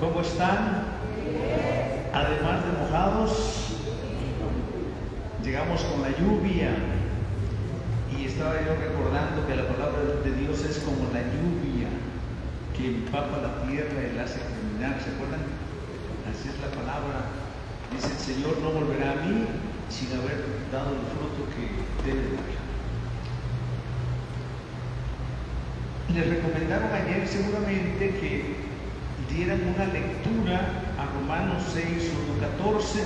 ¿Cómo están? Además de mojados, llegamos con la lluvia y estaba yo recordando que la palabra de Dios es como la lluvia que empapa la tierra y la hace germinar. ¿Se acuerdan? Así es la palabra. Dice: el Señor no volverá a mí sin haber dado el fruto que debe dar. Les recomendaron ayer seguramente que dieran una lectura a Romanos 6, 1-14.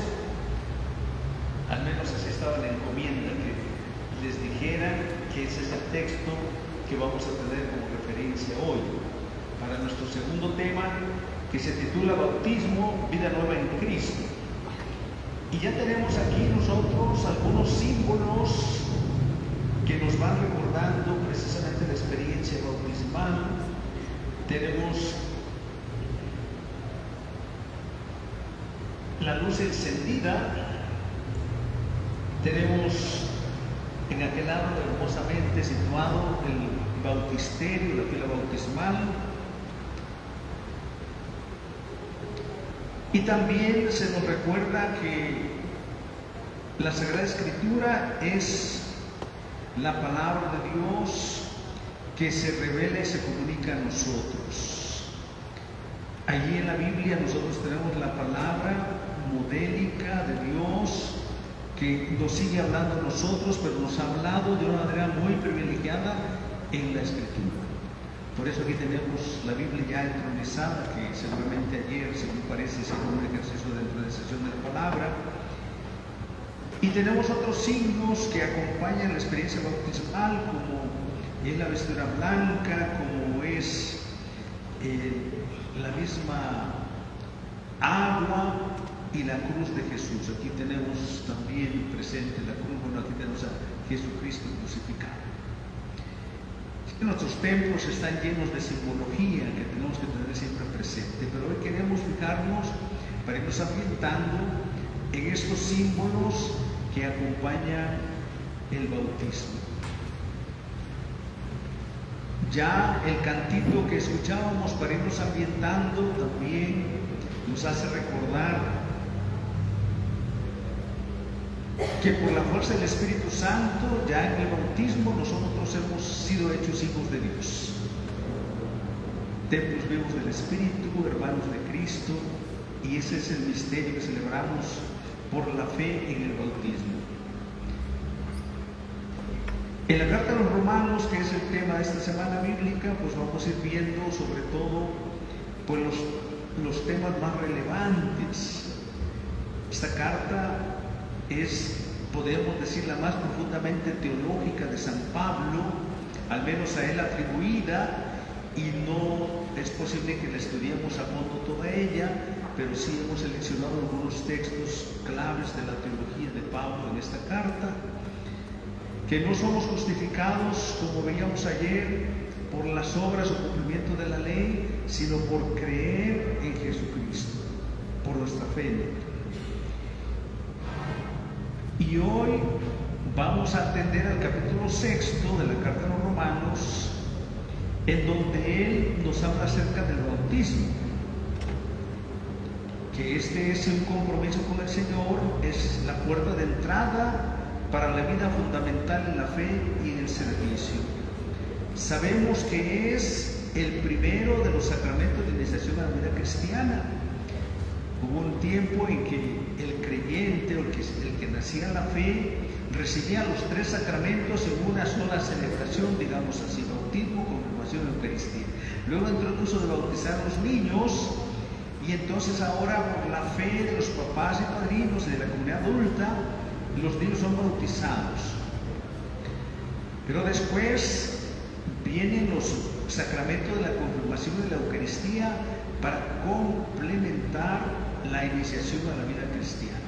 Al menos así estaba la encomienda, que les dijeran que ese es el texto que vamos a tener como referencia hoy para nuestro segundo tema, que se titula Bautismo, vida nueva en Cristo. Y ya tenemos aquí nosotros algunos símbolos que nos van recordando precisamente la experiencia bautismal. Tenemos la luz encendida, tenemos en aquel lado hermosamente situado el bautisterio, la pila bautismal, y también se nos recuerda que la Sagrada Escritura es la palabra de Dios que se revela y se comunica a nosotros. Allí en la Biblia nosotros tenemos la palabra modélica de Dios que nos sigue hablando a nosotros, pero nos ha hablado de una manera muy privilegiada en la Escritura. Por eso aquí tenemos la Biblia ya entronizada, que seguramente ayer, según parece, se hizo un ejercicio de entronización de la palabra. Y tenemos otros signos que acompañan la experiencia bautismal, como es la vestidura blanca, como es la misma agua y la cruz de Jesús. Aquí tenemos también presente la cruz. Bueno, aquí tenemos a Jesucristo crucificado. Nuestros templos están llenos de simbología que tenemos que tener siempre presente, pero hoy queremos fijarnos para irnos ambientando en estos símbolos que acompañan el bautismo. Ya el cantito que escuchábamos para irnos ambientando también nos hace recordar que por la fuerza del Espíritu Santo, ya en el bautismo, nosotros hemos sido hechos hijos de Dios, templos vivos del Espíritu, hermanos de Cristo, y ese es el misterio que celebramos por la fe en el bautismo. En la carta a los Romanos, que es el tema de esta semana bíblica, pues vamos a ir viendo sobre todo pues, los temas más relevantes. Esta carta es, podemos decir, la más profundamente teológica de San Pablo, al menos a él atribuida, y no es posible que la estudiemos a fondo toda ella, pero sí hemos seleccionado algunos textos claves de la teología de Pablo en esta carta, que no somos justificados, como veíamos ayer, por las obras o cumplimiento de la ley, sino por creer en Jesucristo, por nuestra fe en Él. Y hoy vamos a atender al capítulo 6 de la carta a los Romanos, en donde él nos habla acerca del bautismo, que este es un compromiso con el Señor, es la puerta de entrada para la vida fundamental en la fe y en el servicio. Sabemos que es el primero de los sacramentos de iniciación a la vida cristiana. Hubo un tiempo en que el creyente o el que nacía en la fe recibía los tres sacramentos en una sola celebración, digamos así: bautismo, confirmación y Eucaristía. Luego entró el uso de bautizar a los niños, y entonces ahora, por la fe de los papás y padrinos y de la comunidad adulta, los niños son bautizados. Pero después vienen los sacramentos de la confirmación y de la Eucaristía para complementar la iniciación a la vida cristiana,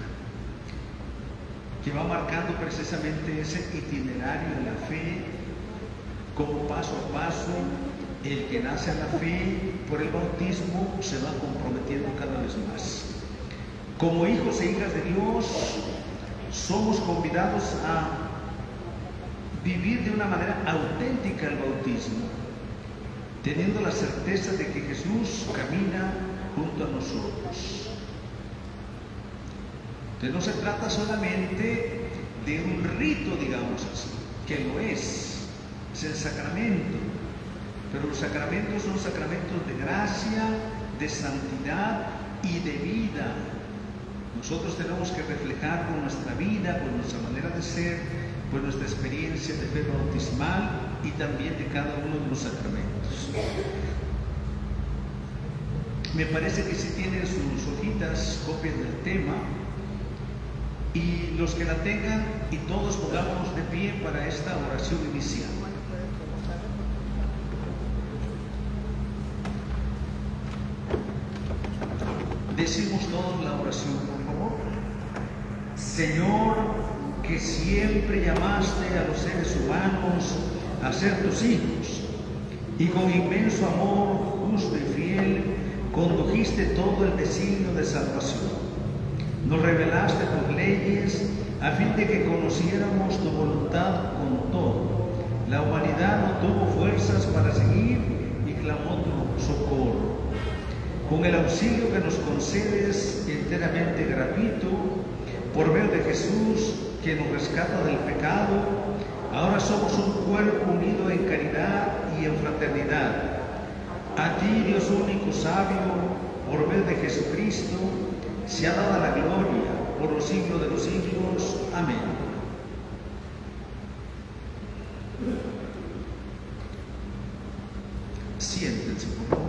que va marcando precisamente ese itinerario de la fe, como paso a paso el que nace a la fe por el bautismo se va comprometiendo cada vez más. Como hijos e hijas de Dios, somos convidados a vivir de una manera auténtica el bautismo, teniendo la certeza de que Jesús camina junto a nosotros. Entonces no se trata solamente de un rito, digamos así, que lo es el sacramento, pero los sacramentos son sacramentos de gracia, de santidad y de vida. Nosotros tenemos que reflejar con nuestra vida, con nuestra manera de ser, con nuestra experiencia de fe bautismal y también de cada uno de los sacramentos. Me parece que si tienen sus hojitas, copias del tema, y los que la tengan, y todos pongámonos de pie para esta oración inicial. Decimos todos la oración, por favor. Señor, que siempre llamaste a los seres humanos a ser tus hijos, y con inmenso amor, justo y fiel, condujiste todo el designio de salvación. Nos revelaste tus leyes a fin de que conociéramos tu voluntad con todo. La humanidad no tuvo fuerzas para seguir y clamó tu socorro. Con el auxilio que nos concedes enteramente gratuito, por medio de Jesús, que nos rescata del pecado, ahora somos un cuerpo unido en caridad y en fraternidad. A ti, Dios único sabio, por medio de Jesucristo, se ha dado la gloria por los siglos de los siglos. Amén. Siéntense, por favor.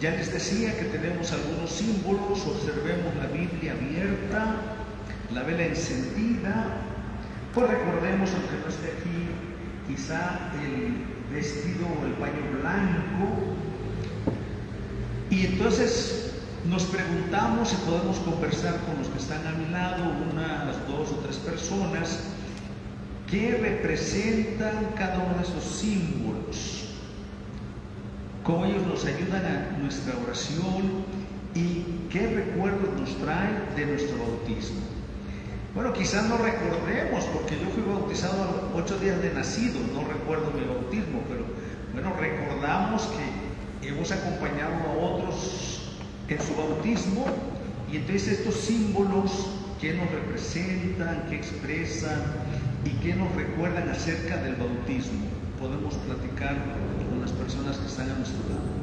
Ya les decía que tenemos algunos símbolos. Observemos la Biblia abierta, la vela encendida. Pues recordemos, aunque no esté aquí, quizá el vestido o el paño blanco. Y entonces nos preguntamos si podemos conversar con los que están a mi lado, unas 2 o 3 personas, ¿qué representan cada uno de esos símbolos? Cómo ellos nos ayudan a nuestra oración y qué recuerdos nos traen de nuestro bautismo. Bueno, quizás no recordemos, porque yo fui bautizado a los 8 días de nacido, no recuerdo mi bautismo, pero bueno, recordamos que hemos acompañado a otros en su bautismo, y entonces estos símbolos que nos representan, que expresan y que nos recuerdan acerca del bautismo, podemos platicar con las personas que están a nuestro lado.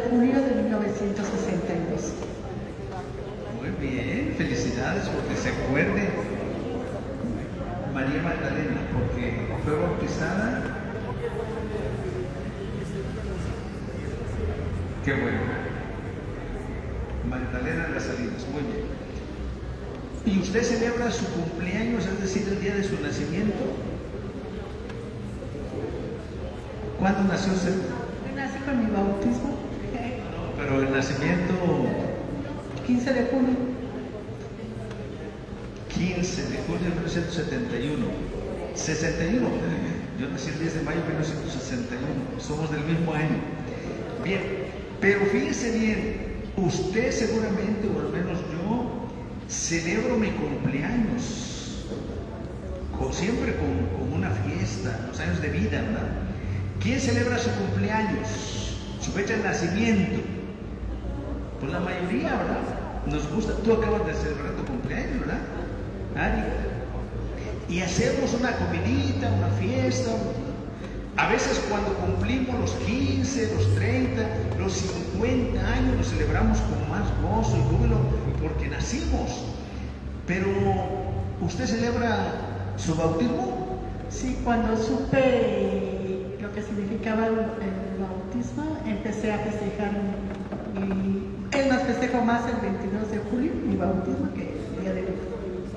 julio de 1962. Muy bien, felicidades porque se acuerde María Magdalena, porque fue bautizada. Qué bueno. Magdalena de las Salinas, muy bien. ¿Y usted celebra su cumpleaños, es decir, el día de su nacimiento? ¿Cuándo nació usted? Yo nací con mi bautismo. No, pero el nacimiento... 15 de junio. 15 de julio de 1971. 61. Yo nací el 10 de mayo de 1961. Somos del mismo año. Bien, pero fíjese bien, usted seguramente, o al menos yo, celebro mi cumpleaños. Siempre con una fiesta, los años de vida, ¿verdad? ¿Quién celebra su cumpleaños? Su fecha de nacimiento. Pues la mayoría, ¿verdad? Nos gusta. Tú acabas de celebrar tu cumpleaños, ¿verdad? Ari. Y hacemos una comidita, una fiesta. A veces cuando cumplimos los 15, los 30, los 50 años, los celebramos con más gozo y júbilo porque nacimos. Pero, ¿usted celebra su bautismo? Sí, cuando supe lo que significaba el bautismo, empecé a festejar. Es más, festejo más el 22 de julio, mi bautismo, que el día de hoy.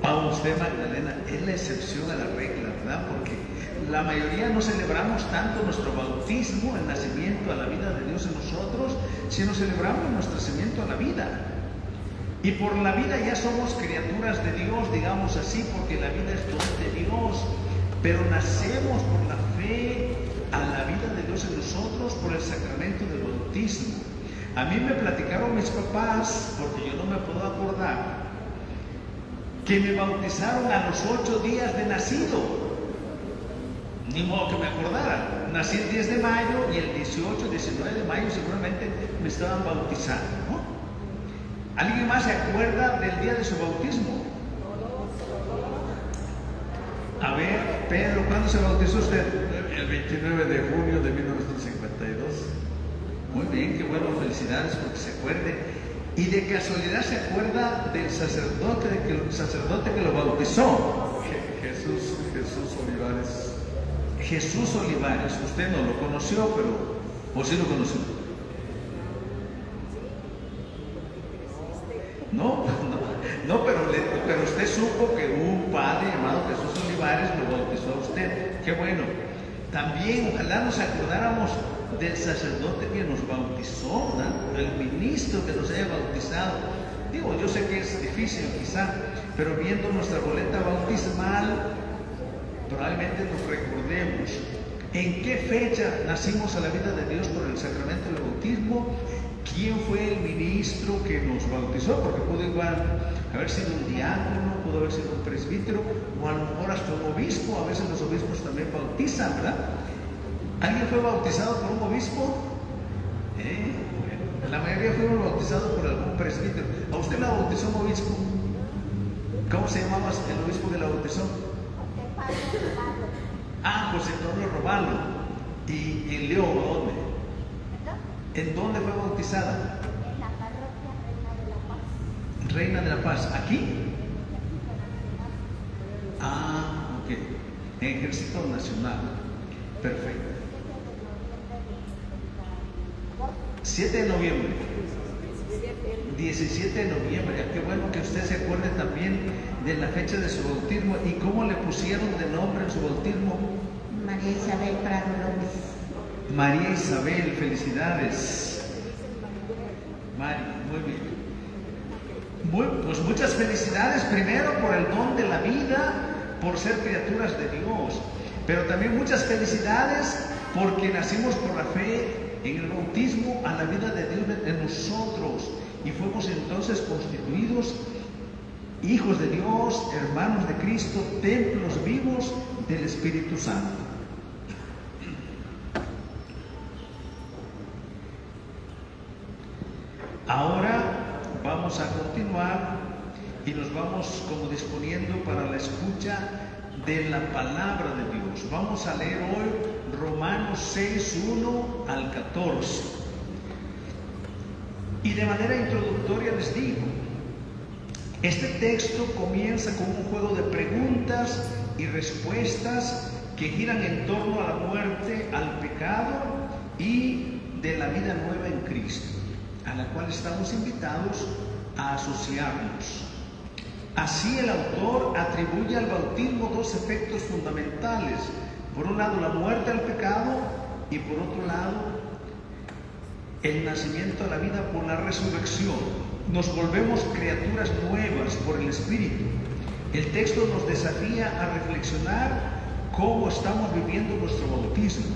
Para usted, Magdalena, es la excepción a la regla, ¿verdad? Porque la mayoría no celebramos tanto nuestro bautismo, el nacimiento a la vida de Dios en nosotros, sino celebramos nuestro nacimiento a la vida. Y por la vida ya somos criaturas de Dios, digamos así, porque la vida es don de Dios, pero nacemos por la fe a la vida de Dios en nosotros por el sacramento del bautismo. A mí me platicaron mis papás, porque yo no me puedo acordar, que me bautizaron a los 8 días de nacido. Ni modo que me acordara. Nací el 10 de mayo y el 18, 19 de mayo seguramente me estaban bautizando, ¿no? ¿Alguien más se acuerda del día de su bautismo? A ver, Pedro, ¿cuándo se bautizó usted? El 29 de junio de 1952. Muy bien, qué bueno, felicidades porque se acuerde. ¿Y de casualidad se acuerda del sacerdote que lo bautizó? Jesús Olivares. Jesús Olivares. Usted no lo conoció, pero ¿o sí lo conoció? No, pero usted supo que un padre llamado Jesús Olivares lo bautizó a usted. Qué bueno. También ojalá nos acordáramos del sacerdote que nos bautizó, ¿verdad? El ministro que nos haya bautizado. Digo, yo sé que es difícil quizá, pero viendo nuestra boleta bautismal, probablemente nos recordemos en qué fecha nacimos a la vida de Dios por el sacramento del bautismo, quién fue el ministro que nos bautizó, porque pudo igual haber sido un diácono, pudo haber sido un presbítero, o a lo mejor hasta un obispo. A veces los obispos también bautizan, ¿verdad? ¿Alguien fue bautizado por un obispo? La mayoría fueron bautizados por algún presbítero. ¿A usted la bautizó un obispo? ¿Cómo se llamaba el obispo que la bautizó? José Pablo Robalo. ¿Y en León dónde? ¿En dónde fue bautizada? En la parroquia Reina de la Paz. ¿Aquí? Ok. En Ejército Nacional. Perfecto. 7 de noviembre. 17 de noviembre. Qué bueno que usted se acuerde también de la fecha de su bautismo. ¿Y cómo le pusieron de nombre en su bautismo? María Isabel Prado López. María Isabel, felicidades. María, muy bien. Pues muchas felicidades primero por el don de la vida, por ser criaturas de Dios, pero también muchas felicidades porque nacimos por la fe en el bautismo a la vida de Dios en nosotros y fuimos entonces constituidos hijos de Dios, hermanos de Cristo, templos vivos del Espíritu Santo. Ahora vamos a continuar y nos vamos como disponiendo para la escucha de la palabra de Dios. Vamos a leer hoy Romanos 6, 1 al 14. Y de manera introductoria les digo, este texto comienza con un juego de preguntas y respuestas que giran en torno a la muerte, al pecado y de la vida nueva en Cristo, a la cual estamos invitados a asociarnos. Así el autor atribuye al bautismo dos efectos fundamentales. Por un lado, la muerte al pecado y por otro lado, el nacimiento a la vida por la resurrección. Nos volvemos criaturas nuevas por el Espíritu. El texto nos desafía a reflexionar cómo estamos viviendo nuestro bautismo.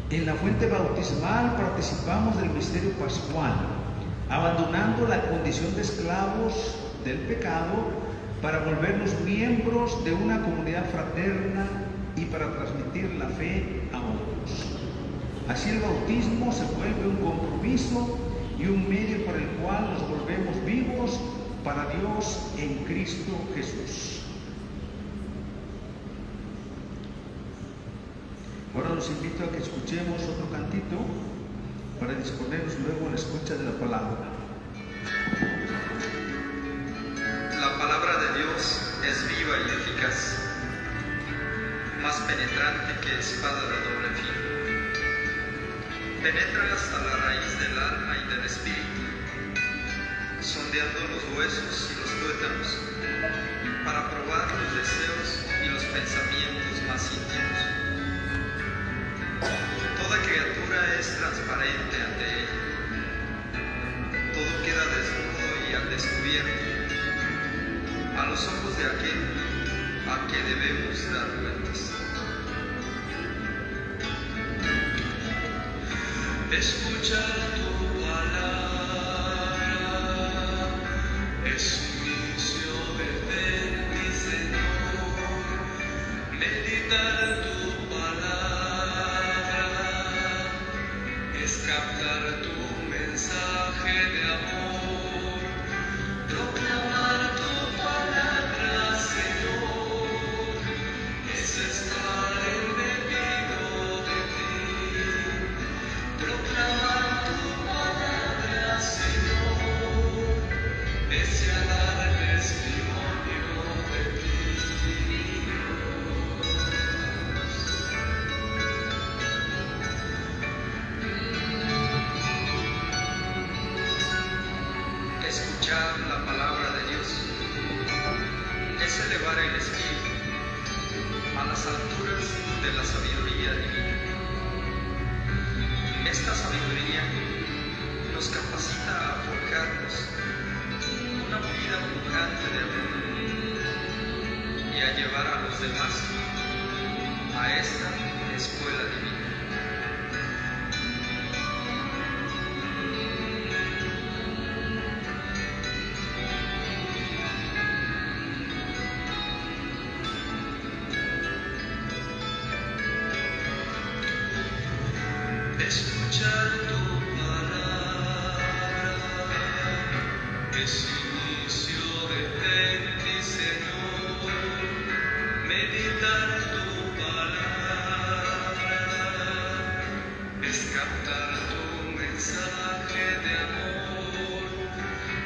En la fuente bautismal participamos del misterio pascual, abandonando la condición de esclavos del pecado para volvernos miembros de una comunidad fraterna y para transmitir la fe a otros. Así el bautismo se vuelve un compromiso y un medio por el cual nos volvemos vivos para Dios en Cristo Jesús. Ahora los invito a que escuchemos otro cantito para disponernos luego a la escucha de la palabra. La palabra de Dios es viva y eficaz, más penetrante que espada de doble filo. Penetra hasta la raíz del alma y del espíritu, sondeando los huesos y los tuétanos, para probar los deseos y los pensamientos más íntimos. Toda criatura es transparente ante ella. Todo queda desnudo y al descubierto, a los ojos de aquel a que debemos dar cuentas. Escucha tu palabra, es un inicio de mi Señor. Meditar tu palabra es captar tu mensaje de amor. Proclamar tu palabra, Señor, es estar embebido de ti. Proclamar tu palabra, Señor, es ya dar testimonio de ti. Escuchar la palabra de Dios es elevar el espíritu a las alturas de la sabiduría divina. Esta sabiduría nos capacita a forjarnos una vida pujante de amor y a llevar a los demás a esta escuela divina. Escuchar tu palabra es inicio de ti, Señor. Meditar tu palabra es captar tu mensaje de amor.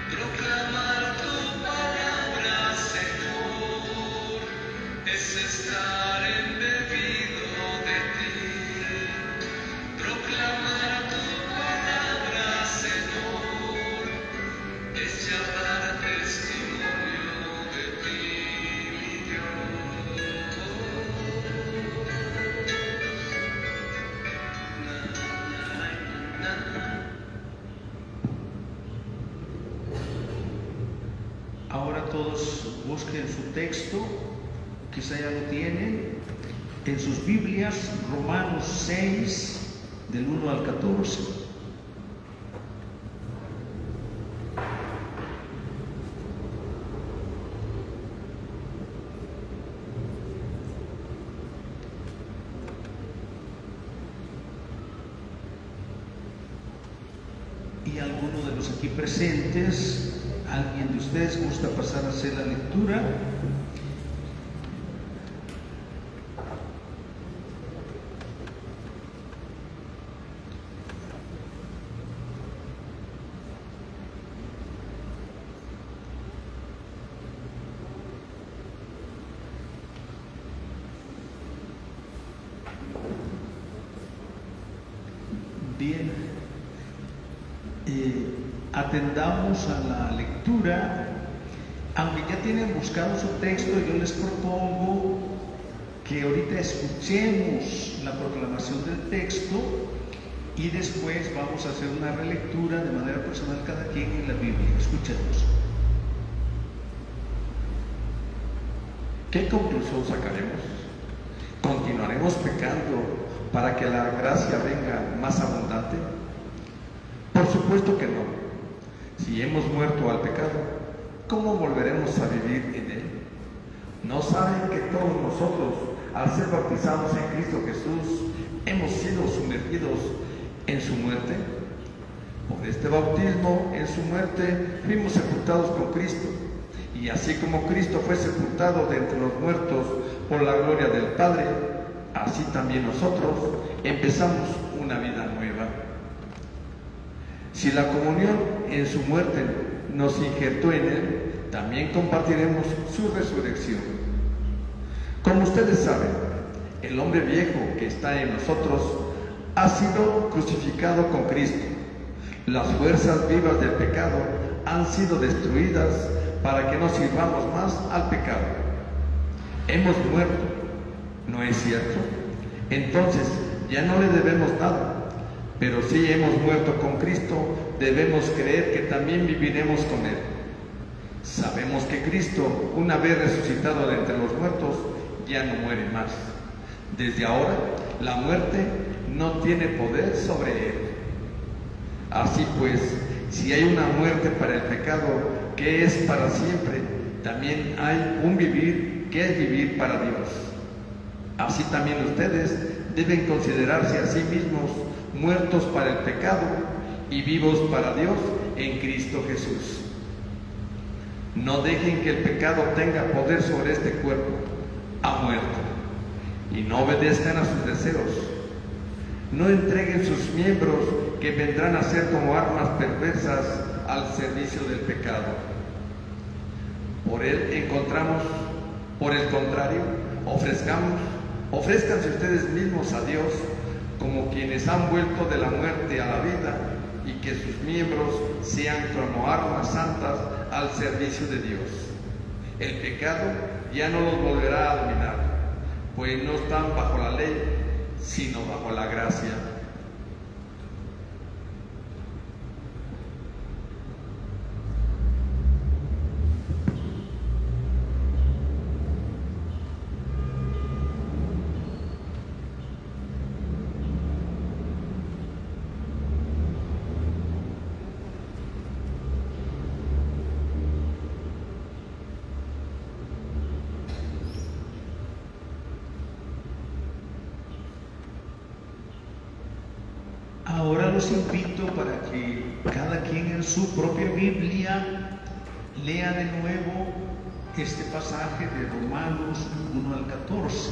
Proclamar tu palabra, Señor, es estar embebido de ti. Proclamar tu palabra, Señor, es ya dar testimonio de ti, mi Dios. Ahora todos busquen su texto, quizá ya lo tienen, en sus Biblias, Romanos 6, del 1 al 14. Y alguno de los aquí presentes, alguien de ustedes gusta pasar a hacer la lectura. Bien, atendamos a la lectura. Aunque ya tienen buscado su texto, yo les propongo que ahorita escuchemos la proclamación del texto y después vamos a hacer una relectura de manera personal cada quien en la Biblia. Escuchemos. ¿Qué conclusión sacaremos? ¿Continuaremos pecando para que la gracia venga más abundante? Por supuesto que no. Si hemos muerto al pecado, ¿cómo volveremos a vivir en él? ¿No saben que todos nosotros, al ser bautizados en Cristo Jesús, hemos sido sumergidos en su muerte? Por este bautismo en su muerte fuimos sepultados con Cristo. Y así como Cristo fue sepultado de entre los muertos por la gloria del Padre, así también nosotros empezamos una vida nueva. Si la comunión en su muerte nos injertó en él, también compartiremos su resurrección. Como ustedes saben, el hombre viejo que está en nosotros ha sido crucificado con Cristo. Las fuerzas vivas del pecado han sido destruidas para que no sirvamos más al pecado. Hemos muerto, ¿no es cierto? Entonces ya no le debemos nada. Pero si hemos muerto con Cristo, debemos creer que también viviremos con Él. Sabemos que Cristo, una vez resucitado de entre los muertos, ya no muere más. Desde ahora, la muerte no tiene poder sobre Él. Así pues, si hay una muerte para el pecado que es para siempre, también hay un vivir que es vivir para Dios. Así también ustedes deben considerarse a sí mismos muertos para el pecado y vivos para Dios en Cristo Jesús. No dejen que el pecado tenga poder sobre este cuerpo. Ha muerto. Y no obedezcan a sus deseos. No entreguen sus miembros que vendrán a ser como armas perversas al servicio del pecado. Por el contrario, ofrézcanse ustedes mismos a Dios como quienes han vuelto de la muerte a la vida, y que sus miembros sean como armas santas al servicio de Dios. El pecado ya no los volverá a dominar, pues no están bajo la ley, sino bajo la gracia. Ahora los invito para que cada quien en su propia Biblia lea de nuevo este pasaje de Romanos 1 al 14.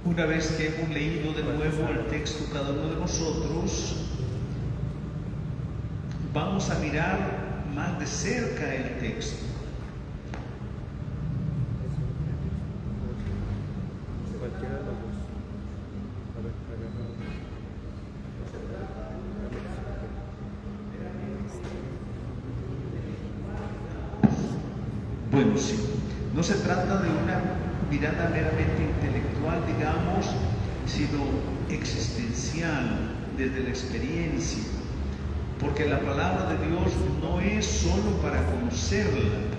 Una vez que hemos leído de nuevo el texto cada uno de nosotros, vamos a mirar más de cerca el texto. Bueno, sí, no se trata de una mirada meramente intelectual, digamos, sino existencial, desde la experiencia, porque la palabra de Dios no es solo para conocerla.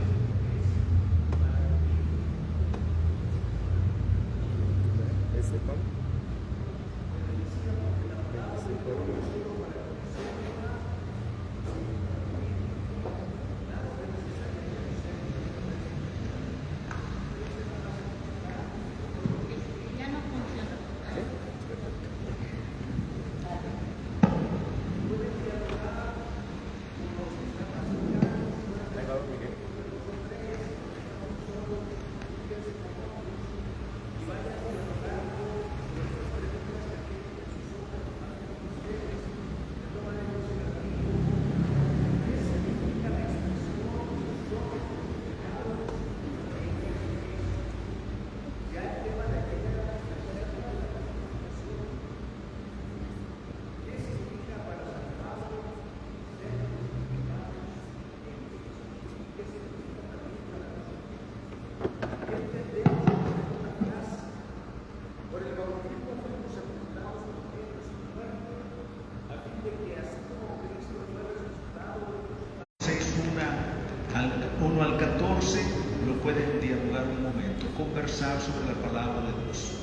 Al 1 al 14 lo pueden dialogar un momento, conversar sobre la palabra de Dios.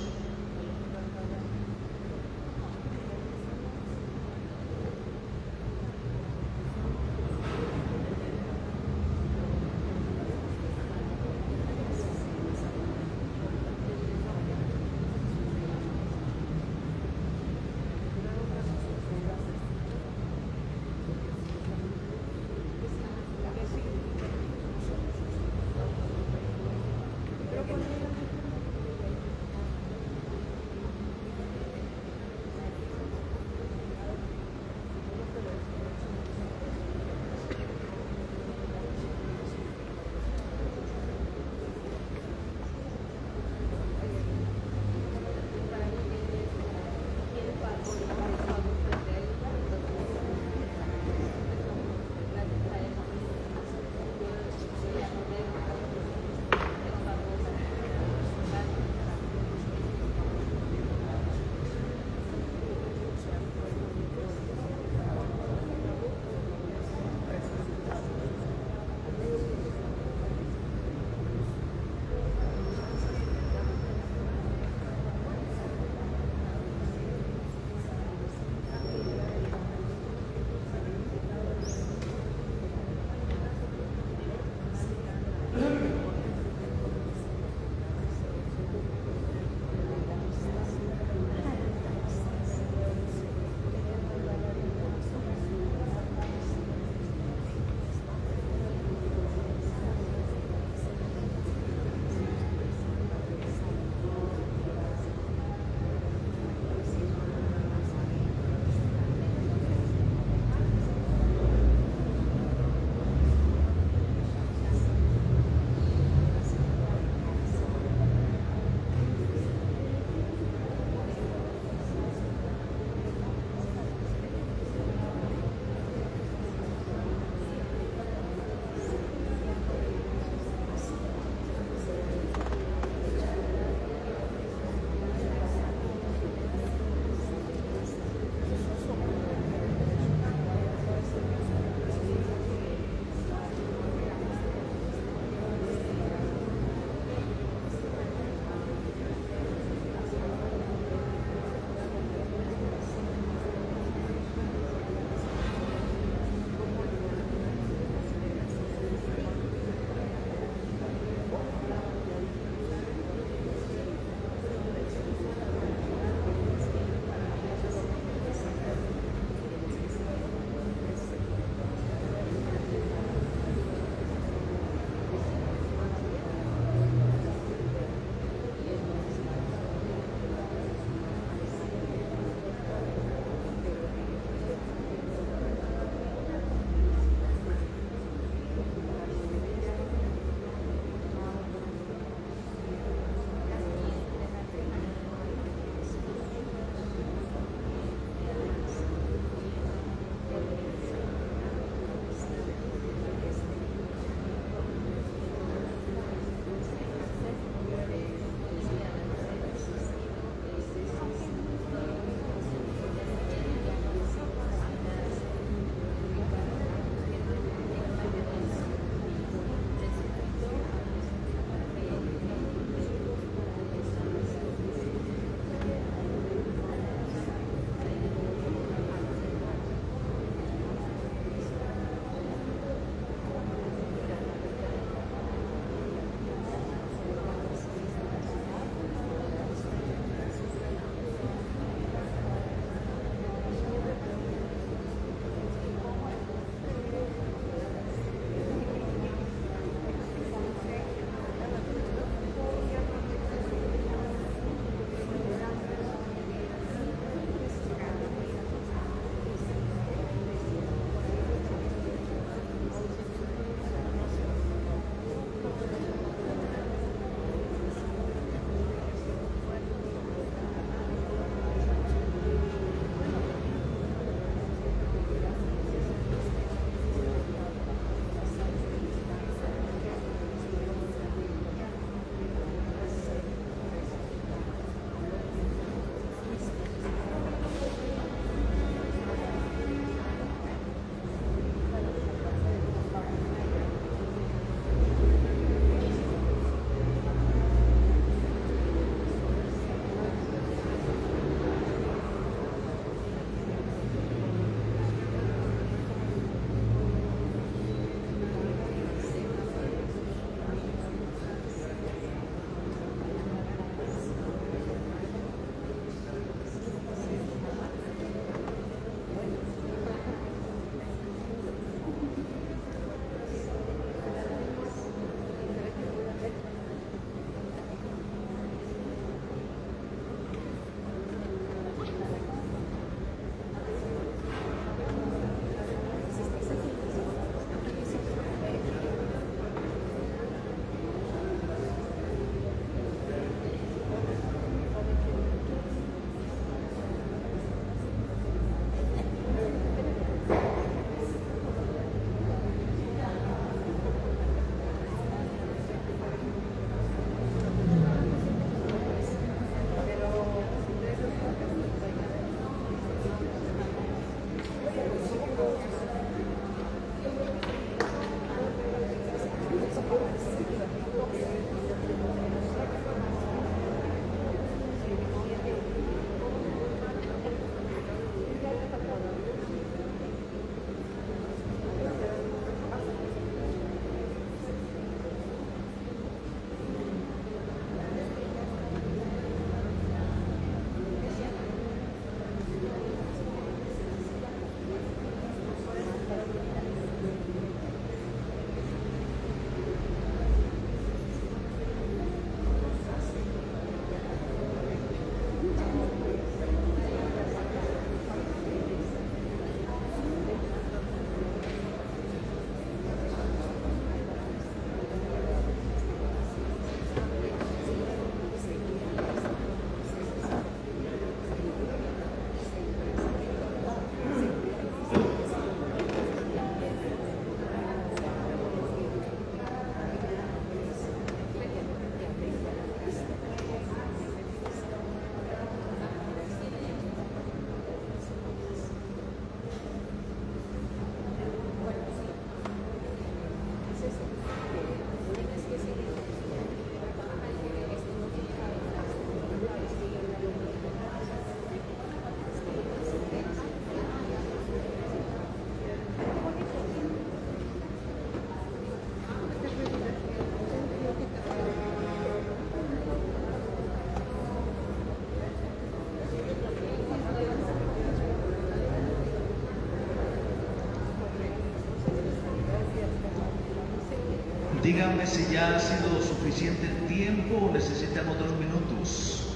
Díganme si ya ha sido suficiente el tiempo o necesitan otros minutos.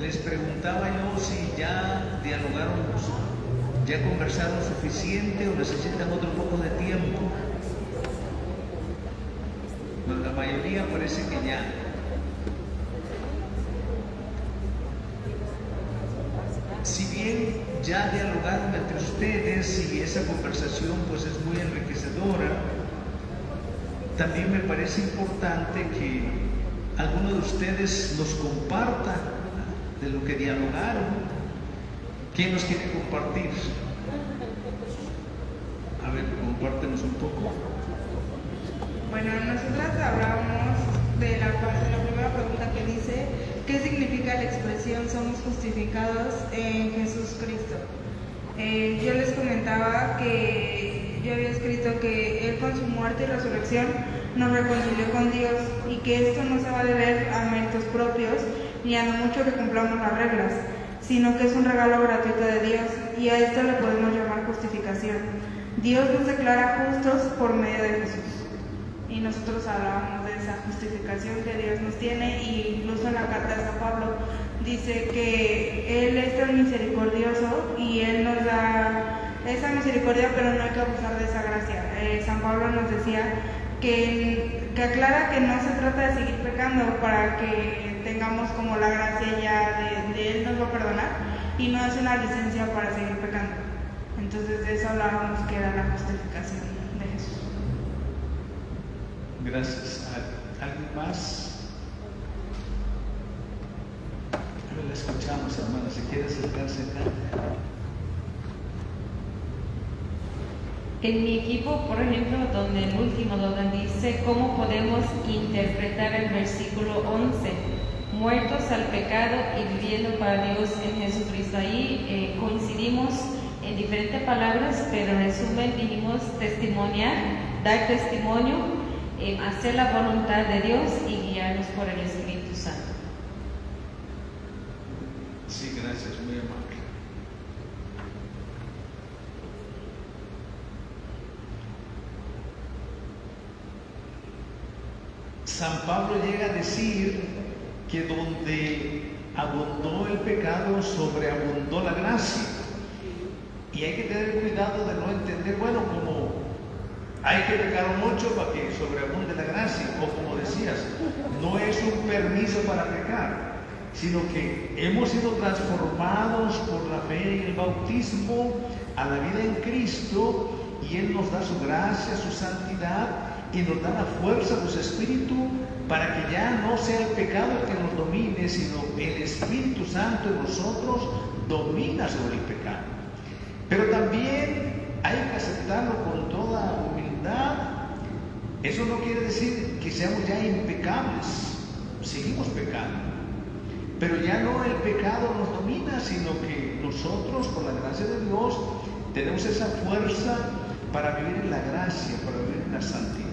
Les preguntaba yo si ya dialogaron, ya conversaron suficiente o necesitan otro poco de tiempo. Pues la mayoría parece que ya. Si bien ya dialogaron entre ustedes y esa conversación pues es muy enriquecedora, también me parece importante que alguno de ustedes nos comparta de lo que dialogaron. ¿Quién nos quiere compartir? A ver, compártenos un poco. Bueno, nosotras hablábamos de la primera pregunta que dice, ¿qué significa la expresión somos justificados en Jesús Cristo? Yo les comentaba que yo había escrito que Él con su muerte y resurrección nos reconcilió con Dios y que esto no se va a deber a méritos propios ni a lo mucho que cumplamos las reglas, sino que es un regalo gratuito de Dios y a esto le podemos llamar justificación. Dios nos declara justos por medio de Jesús. Y nosotros hablábamos de esa justificación que Dios nos tiene, y incluso en la carta de San Pablo dice que Él es tan misericordioso y Él nos da esa misericordia, pero no hay que abusar de esa gracia. San Pablo nos decía que aclara que no se trata de seguir pecando para que tengamos como la gracia ya de Él nos va a perdonar, y no es una licencia para seguir pecando. Entonces de eso hablábamos, que era la justificación de Jesús. Gracias. ¿Alguien más? A ver, la escuchamos, hermana. Si quiere acercarse acá. En mi equipo, por ejemplo, donde el último, donde dice cómo podemos interpretar el versículo 11, muertos al pecado y viviendo para Dios en Jesucristo. Ahí coincidimos en diferentes palabras, pero en resumen dijimos testimoniar, dar testimonio, hacer la voluntad de Dios y guiarnos por el Espíritu Santo. Sí, gracias, muy amable. San Pablo llega a decir que donde abundó el pecado, sobreabundó la gracia. Y hay que tener cuidado de no entender, bueno, como hay que pecar mucho para que sobreabunde la gracia, o como decías, no es un permiso para pecar, sino que hemos sido transformados por la fe en el bautismo a la vida en Cristo, y Él nos da su gracia, su santidad, y nos da la fuerza de su Espíritu para que ya no sea el pecado el que nos domine, sino el Espíritu Santo en nosotros domina sobre el pecado. Pero también hay que aceptarlo con toda humildad. Eso no quiere decir que seamos ya impecables, seguimos pecando, pero ya no el pecado nos domina, sino que nosotros, por la gracia de Dios, tenemos esa fuerza para vivir en la gracia, para vivir en la santidad.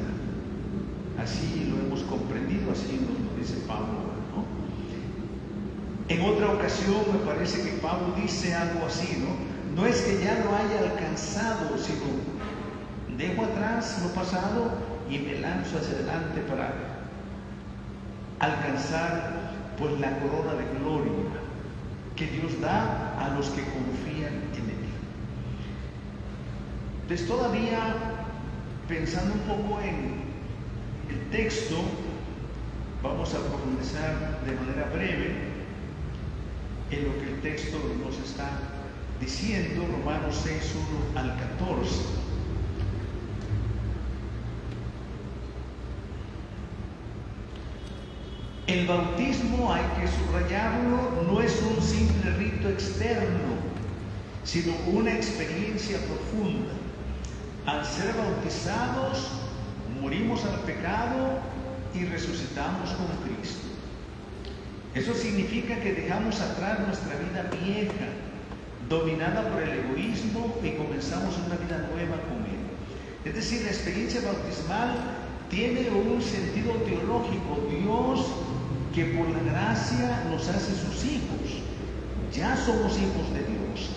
Así lo hemos comprendido, así nos lo dice Pablo, ¿no? En otra ocasión me parece que Pablo dice algo así, ¿no? No es que ya lo haya alcanzado, sino dejo atrás lo pasado y me lanzo hacia adelante para alcanzar pues la corona de gloria que Dios da a los que confían en Él. Entonces, todavía pensando un poco en el texto, vamos a profundizar de manera breve en lo que el texto nos está diciendo, Romanos 6, 1 al 14. El bautismo, hay que subrayarlo, no es un simple rito externo, sino una experiencia profunda. Al ser bautizados, morimos al pecado y resucitamos con Cristo. Eso significa que dejamos atrás nuestra vida vieja, dominada por el egoísmo, y comenzamos una vida nueva con Él. Es decir, la experiencia bautismal tiene un sentido teológico. Dios, que por la gracia nos hace sus hijos, ya somos hijos de Dios.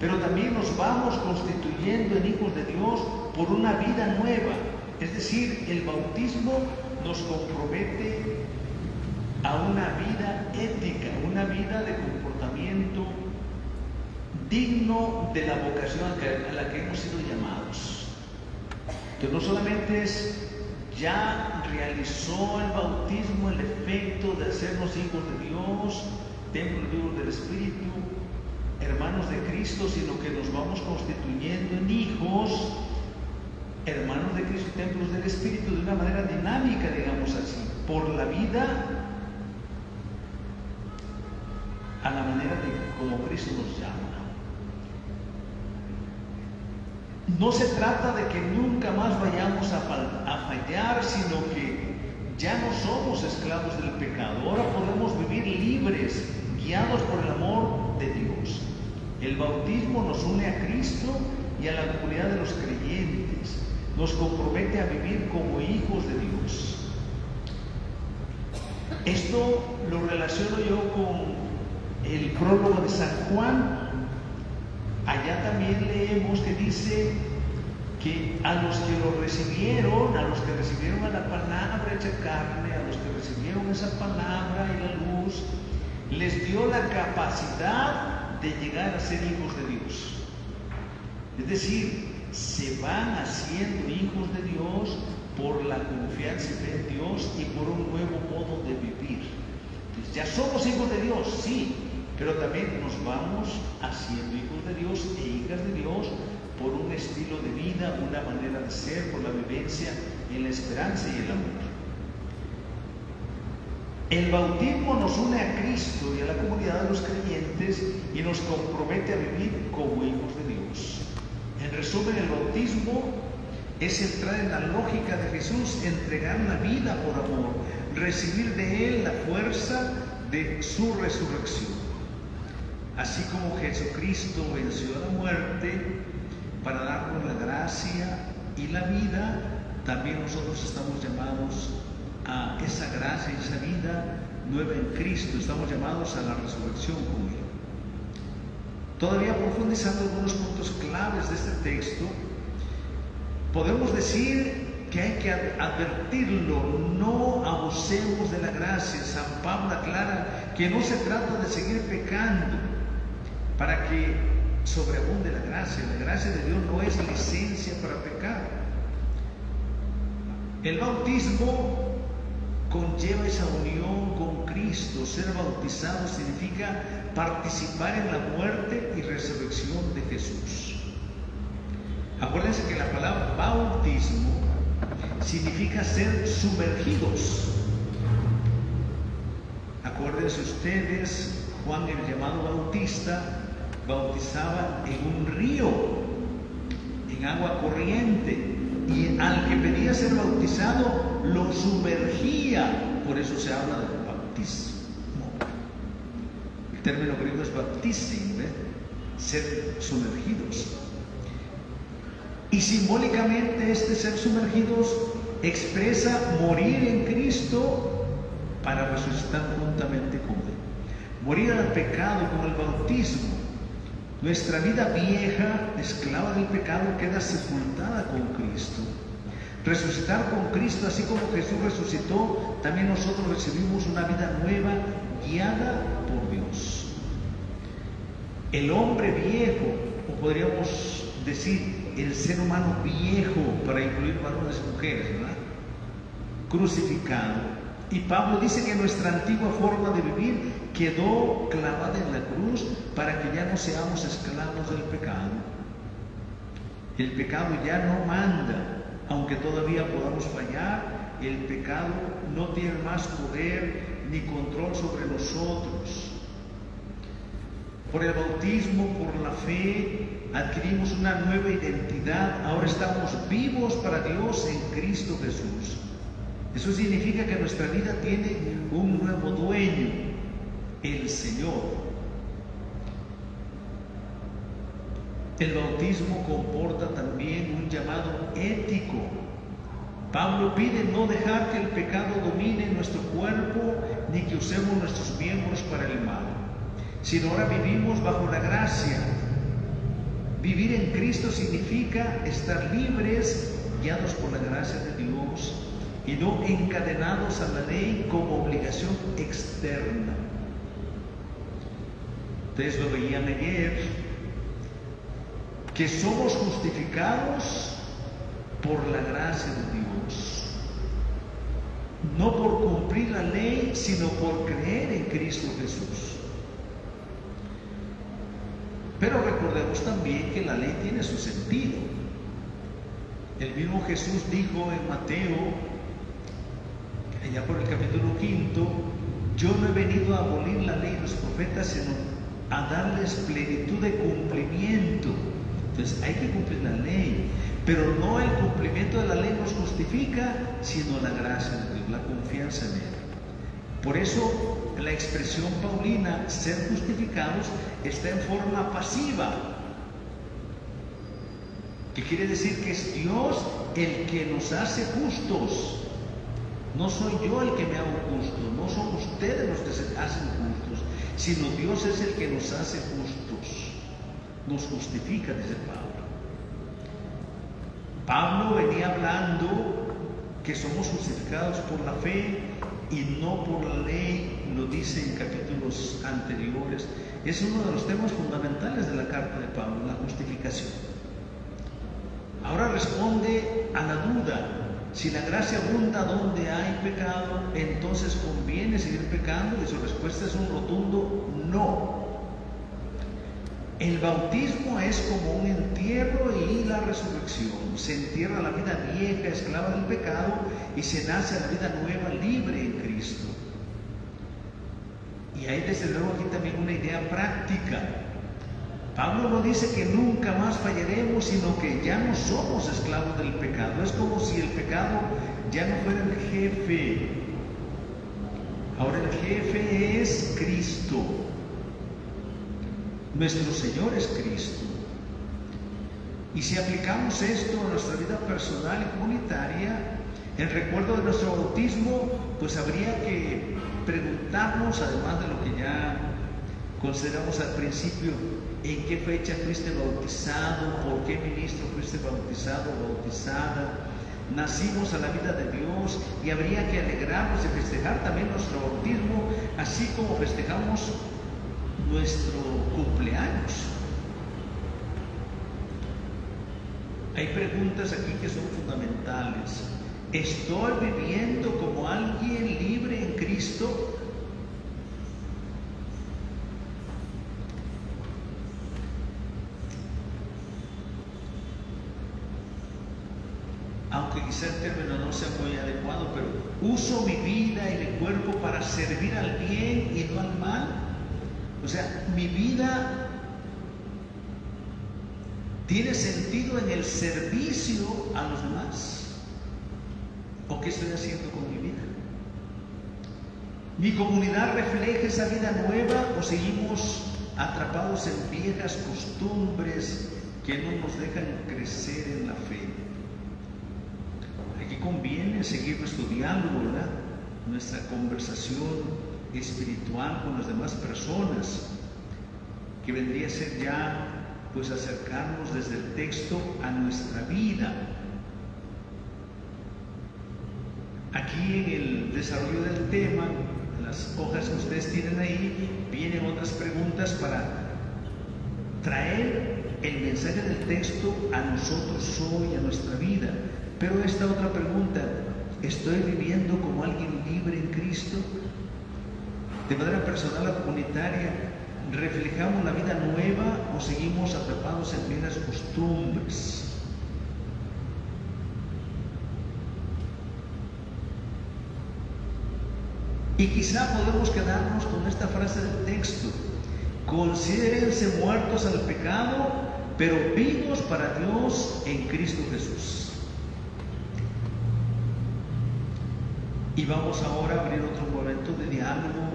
pero también nos vamos constituyendo en hijos de Dios por una vida nueva. Es decir, el bautismo nos compromete a una vida ética, una vida de comportamiento digno de la vocación a la que hemos sido llamados. Entonces no solamente es ya realizó el bautismo el efecto de hacernos hijos de Dios, templos vivos del Espíritu, hermanos de Cristo, sino que nos vamos constituyendo en hijos, hermanos de Cristo y templos del Espíritu de una manera dinámica, digamos así, por la vida a la manera de como Cristo nos llama. No se trata de que nunca más vayamos a fallar, sino que ya no somos esclavos del pecado. Ahora podemos vivir libres, guiados por el amor de Dios. El bautismo nos une a Cristo y a la comunidad de los creyentes. Nos compromete a vivir como hijos de Dios. Esto lo relaciono yo con el prólogo de San Juan. Allá también leemos que dice que a los que lo recibieron, a los que recibieron a la palabra hecha carne, a los que recibieron esa palabra y la luz, les dio la capacidad de llegar a ser hijos de Dios. Es decir, se van haciendo hijos de Dios por la confianza en Dios y por un nuevo modo de vivir. Entonces, ya somos hijos de Dios, sí, pero también nos vamos haciendo hijos de Dios e hijas de Dios por un estilo de vida, una manera de ser, por la vivencia en la esperanza y el amor. El bautismo nos une a Cristo y a la comunidad de los creyentes y nos compromete a vivir como hijos de Dios. En resumen, el bautismo es entrar en la lógica de Jesús, entregar la vida por amor, recibir de Él la fuerza de su resurrección. Así como Jesucristo venció a la muerte para darnos la gracia y la vida, también nosotros estamos llamados a esa gracia y esa vida nueva en Cristo. Estamos llamados a la resurrección con Él. Todavía profundizando algunos puntos claves de este texto, podemos decir que hay que advertirlo: no abusemos de la gracia. San Pablo aclara que no se trata de seguir pecando para que sobreabunde la gracia. La gracia de Dios no es licencia para pecar. El bautismo conlleva esa unión con Cristo. Ser bautizado significa participar en la muerte y resurrección de Jesús. Acuérdense que la palabra bautismo significa ser sumergidos. Acuérdense ustedes, Juan el llamado Bautista bautizaba en un río, en agua corriente, y al que pedía ser bautizado lo sumergía. Por eso se habla del bautismo. El término griego es baptisin, ser sumergidos. Y simbólicamente este ser sumergidos expresa morir en Cristo para resucitar juntamente con Él. Morir al pecado con el bautismo. Nuestra vida vieja, esclava del pecado, queda sepultada con Cristo. Resucitar con Cristo, así como Jesús resucitó, también nosotros recibimos una vida nueva, guiada por Dios. El hombre viejo, o podríamos decir el ser humano viejo, para incluir varones y mujeres, ¿verdad?, crucificado. Y Pablo dice que nuestra antigua forma de vivir quedó clavada en la cruz para que ya no seamos esclavos del pecado. El pecado ya no manda, aunque todavía podamos fallar. El pecado no tiene más poder ni control sobre nosotros. Por el bautismo, por la fe, adquirimos una nueva identidad. Ahora estamos vivos para Dios en Cristo Jesús. Eso significa que nuestra vida tiene un nuevo dueño, el Señor. El bautismo comporta también un llamado ético. Pablo pide no dejar que el pecado domine nuestro cuerpo ni que usemos nuestros miembros para el mal, sino ahora vivimos bajo la gracia. Vivir en Cristo significa estar libres, guiados por la gracia de Dios y no encadenados a la ley como obligación externa. Ustedes lo veían ayer, que somos justificados por la gracia de Dios, no por cumplir la ley, sino por creer en Cristo Jesús. Pero recordemos también que la ley tiene su sentido. El mismo Jesús dijo en Mateo, allá por el capítulo 5, yo no he venido a abolir la ley de los profetas, sino a darles plenitud de cumplimiento. Entonces hay que cumplir la ley, pero no el cumplimiento de la ley nos justifica, sino la gracia de Dios, la confianza en Él. Por eso la expresión paulina, ser justificados, está en forma pasiva, que quiere decir que es Dios el que nos hace justos. No soy yo el que me hago justo, no son ustedes los que se hacen justos, sino Dios es el que nos hace justos, nos justifica, dice Pablo. Pablo venía hablando que somos justificados por la fe y no por la ley, lo dice en capítulos anteriores. Es uno de los temas fundamentales de la carta de Pablo, la justificación. Ahora responde a la duda: si la gracia abunda donde hay pecado, entonces ¿conviene seguir pecando? Y su respuesta es un rotundo no. El bautismo es como un entierro y la resurrección. Se entierra la vida vieja, esclava del pecado, y se nace a la vida nueva, libre en Cristo. Y hay desde luego aquí también una idea práctica. Pablo no dice que nunca más fallaremos, sino que ya no somos esclavos del pecado. Es como si el pecado ya no fuera el jefe. Ahora el jefe es Cristo. Nuestro Señor es Cristo. Y si aplicamos esto a nuestra vida personal y comunitaria, en recuerdo de nuestro bautismo, pues habría que preguntarnos, además de lo que ya consideramos al principio, ¿en qué fecha fuiste bautizado? ¿Por qué ministro fuiste bautizado o bautizada? Nacimos a la vida de Dios, y habría que alegrarnos y festejar también nuestro bautismo, así como festejamos nuestro cumpleaños. Hay preguntas aquí que son fundamentales. ¿Estoy viviendo como alguien libre en Cristo? Aunque quizá el término no sea muy adecuado, pero uso mi vida y mi cuerpo para servir al bien y no al mal. O sea, mi vida tiene sentido en el servicio a los demás. ¿O qué estoy haciendo con mi vida? ¿Mi comunidad refleja esa vida nueva o seguimos atrapados en viejas costumbres que no nos dejan crecer en la fe? Aquí conviene seguir nuestro diálogo, ¿verdad? Nuestra conversación espiritual con las demás personas, que vendría a ser ya pues acercarnos desde el texto a nuestra vida. Aquí en el desarrollo del tema, en las hojas que ustedes tienen ahí, vienen otras preguntas para traer el mensaje del texto a nosotros hoy, a nuestra vida. Pero esta otra pregunta: ¿estoy viviendo como alguien libre en Cristo? De manera personal o comunitaria, ¿reflejamos la vida nueva o seguimos atrapados en viejas costumbres? Y quizá podemos quedarnos con esta frase del texto: considérense muertos al pecado, pero vivos para Dios en Cristo Jesús. Y vamos ahora a abrir otro momento de diálogo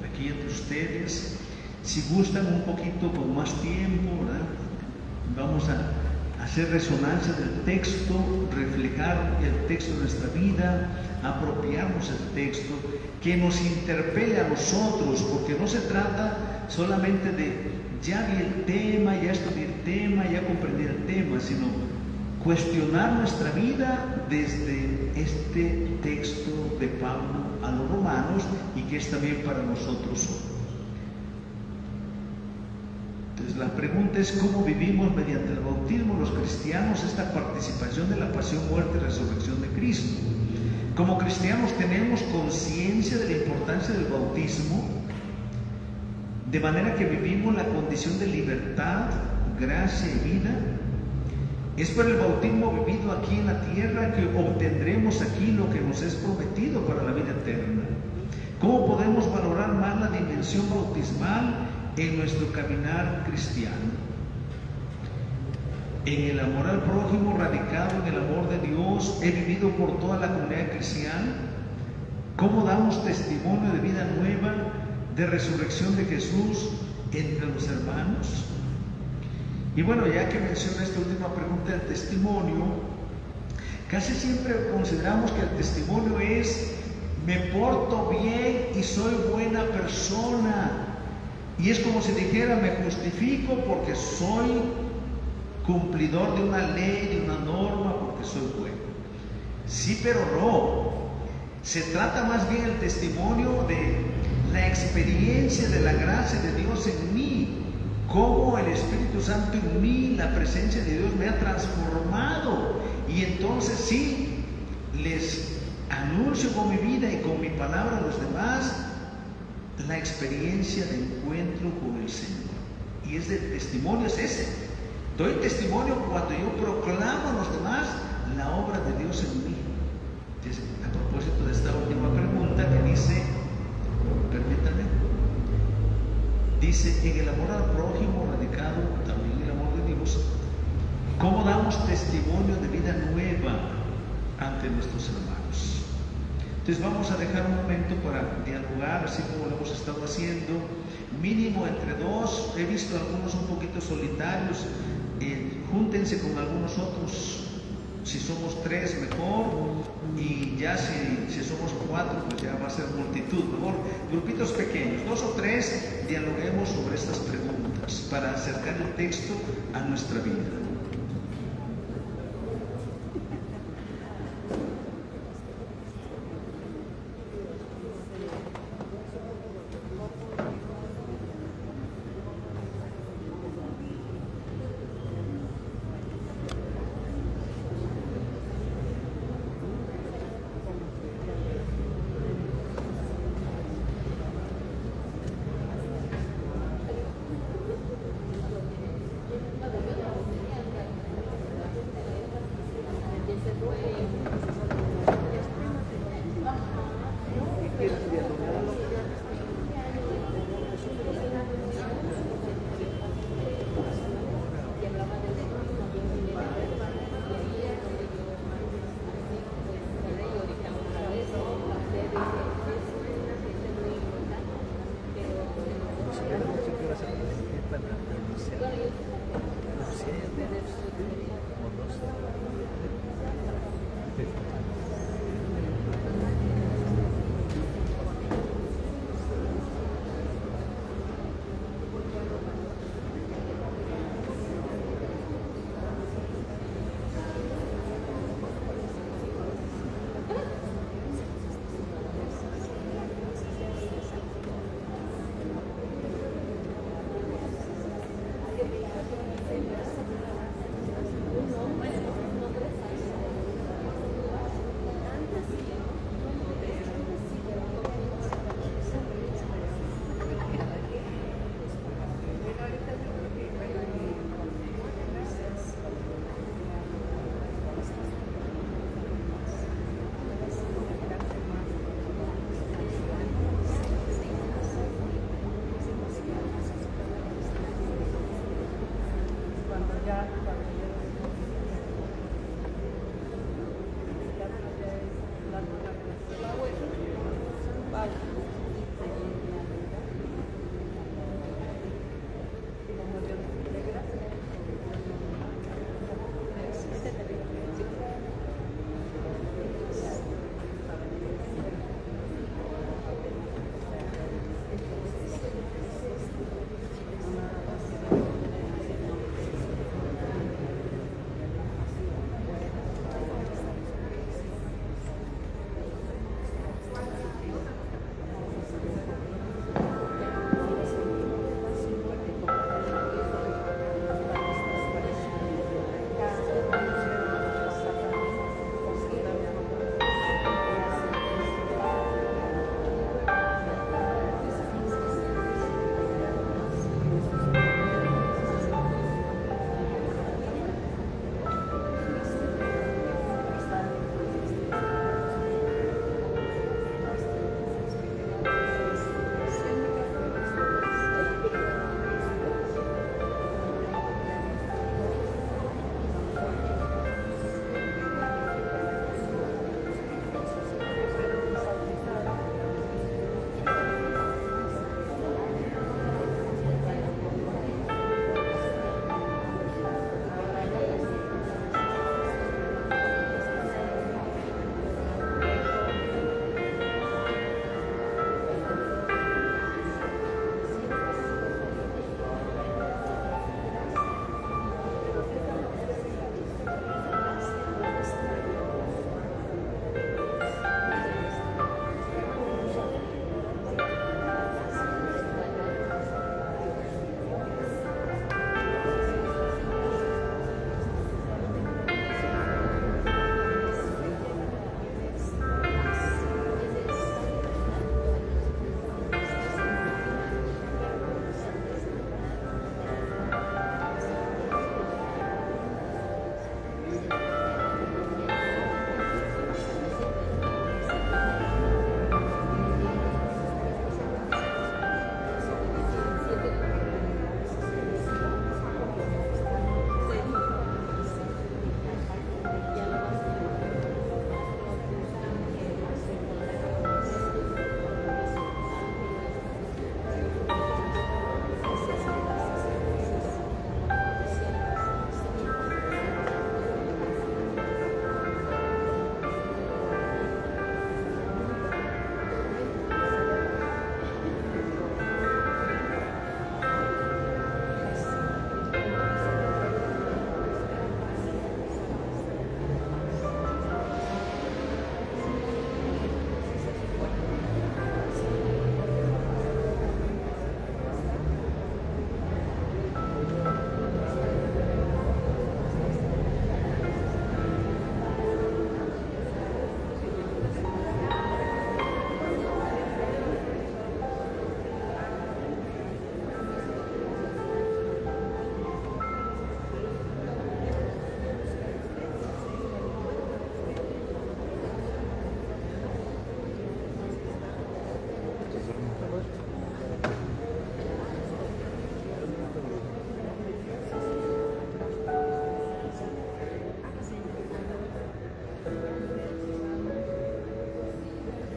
aquí entre ustedes. Si gustan un poquito con más tiempo, ¿verdad? Vamos a hacer resonancia del texto, reflejar el texto de nuestra vida, apropiarnos leamos el texto, que nos interpele a nosotros, porque no se trata solamente de ya vi el tema, ya estudié el tema, ya comprendí el tema, sino cuestionar nuestra vida desde este texto de Pablo a los romanos y que es también para nosotros hoy. Entonces la pregunta es cómo vivimos mediante el bautismo los cristianos esta participación de la pasión, muerte y resurrección de Cristo. Como cristianos tenemos conciencia de la importancia del bautismo, de manera que vivimos la condición de libertad, gracia y vida. Es por el bautismo vivido aquí en la tierra que obtendremos aquí lo que nos es prometido para la vida eterna. ¿Cómo podemos valorar más la dimensión bautismal en nuestro caminar cristiano? En el amor al prójimo, radicado en el amor de Dios, he vivido por toda la comunidad cristiana. ¿Cómo damos testimonio de vida nueva, de resurrección de Jesús entre los hermanos? Y bueno, ya que mencioné esta última pregunta del testimonio, casi siempre consideramos que el testimonio es me porto bien y soy buena persona. Y es como si dijera me justifico porque soy cumplidor de una ley, de una norma, porque soy bueno. Sí, pero no. Se trata más bien el testimonio de la experiencia de la gracia de Dios en mí. Cómo el Espíritu Santo en mí, la presencia de Dios me ha transformado. Y entonces sí, les anuncio con mi vida y con mi palabra a los demás la experiencia de encuentro con el Señor. Y ese testimonio es ese. Doy testimonio cuando yo proclamo a los demás la obra de Dios en mí. Entonces, a propósito de esta última pregunta que dice, permítanme, dice, en el amor al prójimo radicado también en el amor de Dios, ¿cómo damos testimonio de vida nueva ante nuestros hermanos? Entonces vamos a dejar un momento para dialogar, así como lo hemos estado haciendo, mínimo entre dos. He visto algunos un poquito solitarios, júntense con algunos otros. Si somos tres, mejor, y ya si somos cuatro, pues ya va a ser multitud. Mejor, grupitos pequeños, 2 o 3, dialoguemos sobre estas preguntas para acercar el texto a nuestra vida.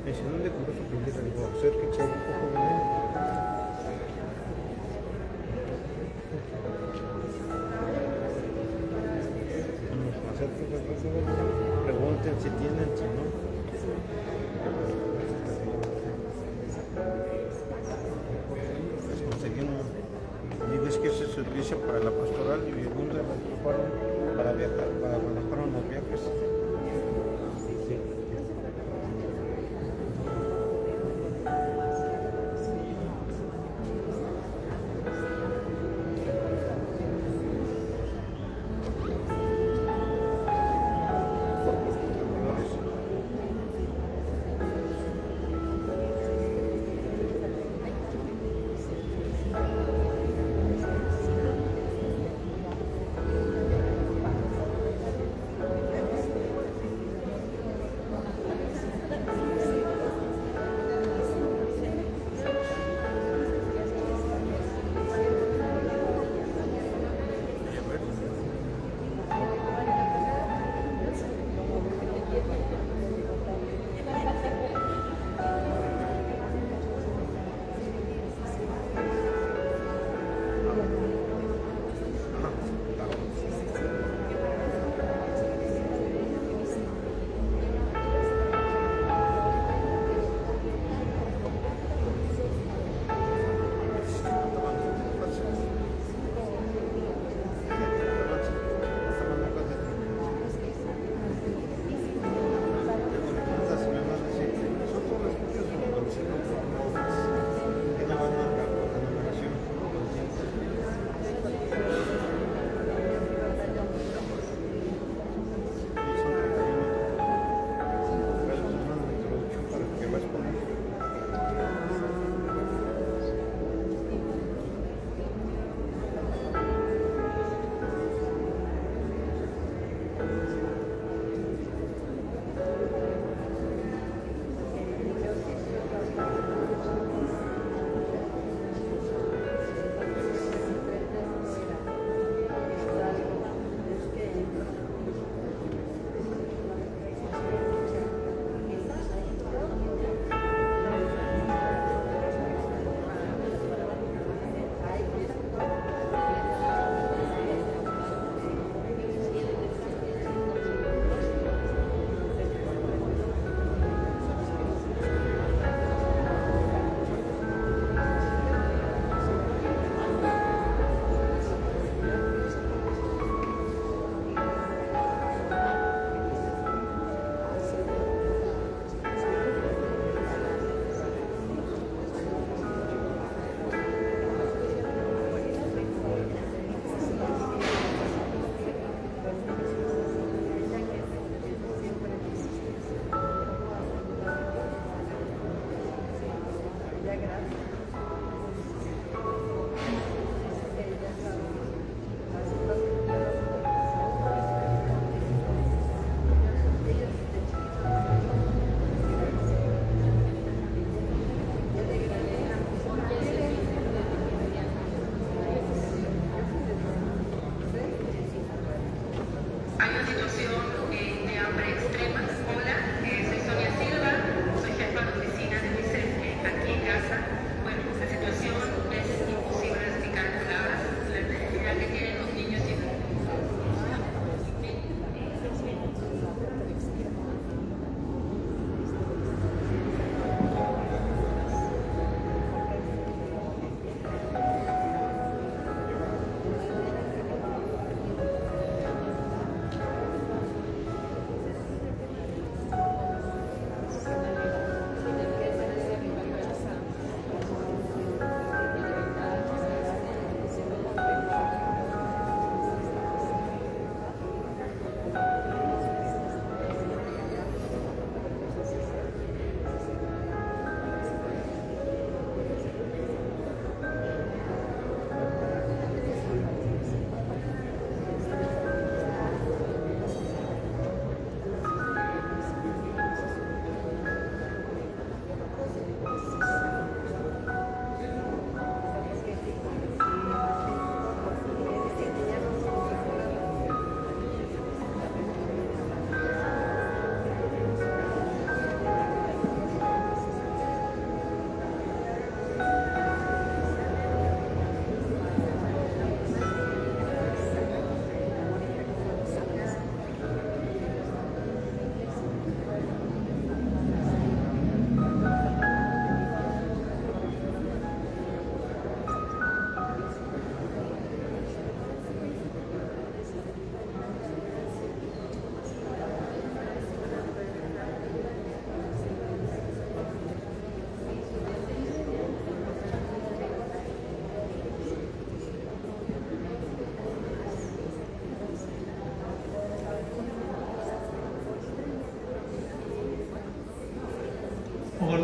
Me dice, ¿dónde compró su playera? Le digo, acérquense un poco de él. Pregunten si tienen, si no. Pues conseguimos. Digo, es que ese servicio para la pastoral y uno de los ocuparon para viajar, para cuando fueron los viajes. Sí.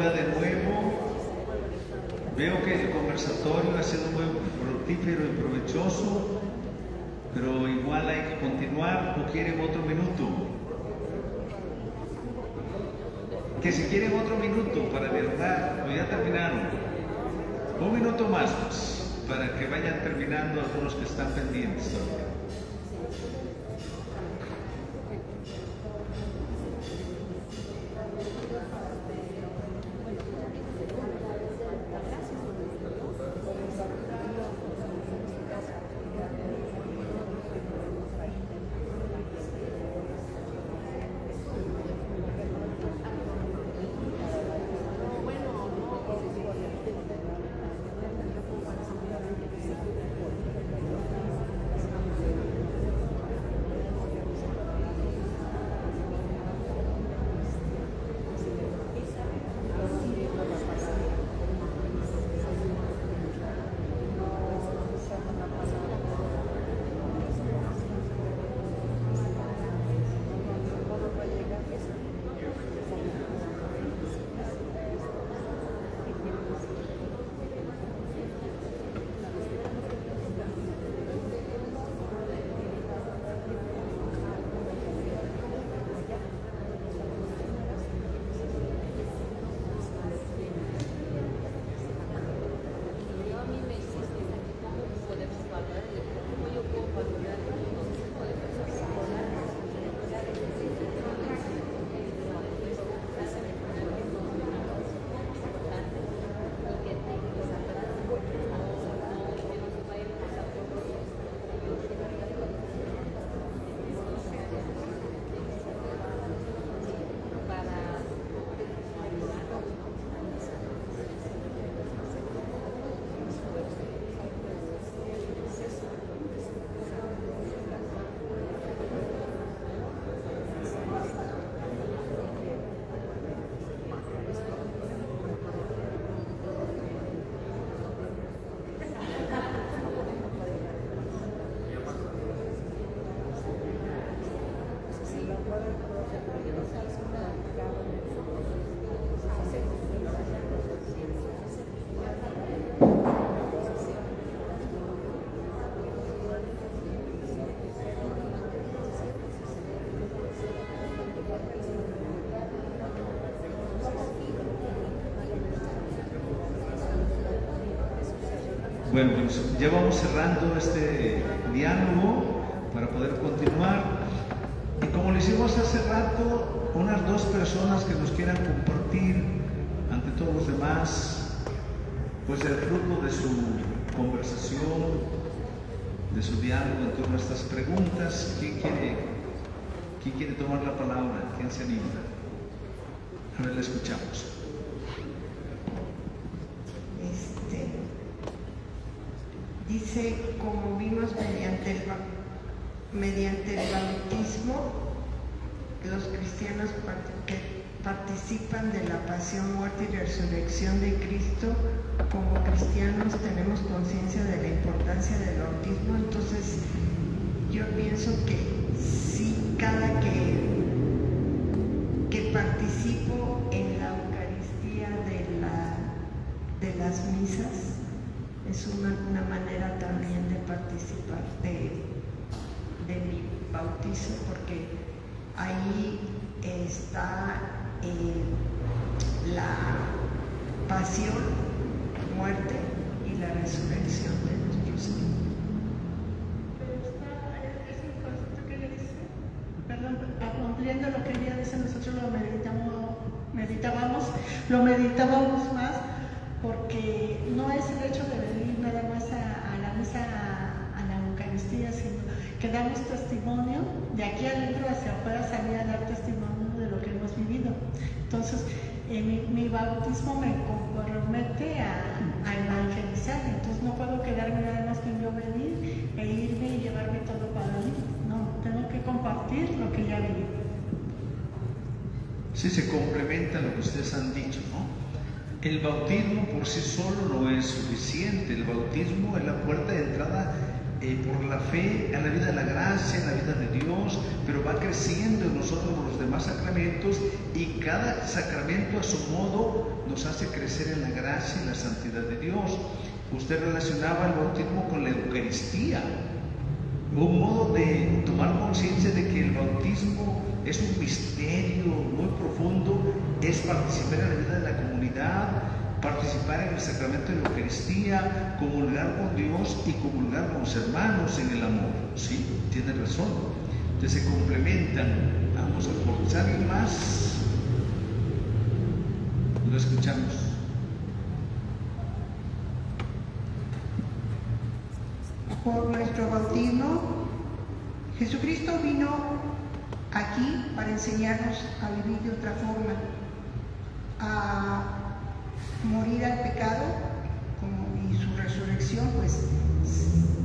Hola de nuevo. Veo que el conversatorio ha sido muy fructífero y provechoso, pero igual hay que continuar. ¿O quieren otro minuto? Que si quieren otro minuto para dialogar, o ya terminaron. Un minuto más, pues, para que vayan terminando algunos que están pendientes todavía. Bueno, pues ya vamos cerrando este diálogo para poder continuar. Y como lo hicimos hace rato, unas dos personas que nos quieran compartir ante todos los demás, pues el fruto de su conversación, de su diálogo en torno a estas preguntas. ¿Quién quiere tomar la palabra? ¿Quién se anima? A ver, la escuchamos. Dice, como vimos mediante el bautismo, los cristianos que participan de la pasión, muerte y resurrección de Cristo, como cristianos tenemos conciencia de la importancia del bautismo. Entonces, yo pienso que sí, cada que participo en la Eucaristía de las misas, es una manera también de participar de mi bautizo, porque ahí está la pasión, muerte y la resurrección de nuestro Señor. Pero es un concepto que ella dice, perdón, ampliando lo que ella dice, nosotros lo meditábamos más, porque no es el hecho de venir nada más a la misa, a la Eucaristía, sino que damos testimonio, de aquí adentro hacia afuera salir a dar testimonio de lo que hemos vivido. Entonces, mi bautismo me compromete a evangelizar, entonces no puedo quedarme nada más con yo venir e irme y llevarme todo para mí. No, tengo que compartir lo que ya viví. Sí, se complementa lo que ustedes han dicho, ¿no? El bautismo por sí solo no es suficiente. El bautismo es la puerta de entrada por la fe, a la vida de la gracia, en la vida de Dios, pero va creciendo en nosotros los demás sacramentos, y cada sacramento a su modo nos hace crecer en la gracia y la santidad de Dios. Usted relacionaba el bautismo con la Eucaristía, un modo de tomar conciencia de que el bautismo es un misterio muy profundo, es participar en la vida de la comunidad, participar en el sacramento de la Eucaristía, comulgar con Dios y comulgar con los hermanos en el amor. Sí, tiene razón. Entonces se complementan. Vamos a por ¿alguien más? Lo escuchamos. Por nuestro bautismo, Jesucristo vino aquí para enseñarnos a vivir de otra forma, a morir al pecado, y su resurrección, pues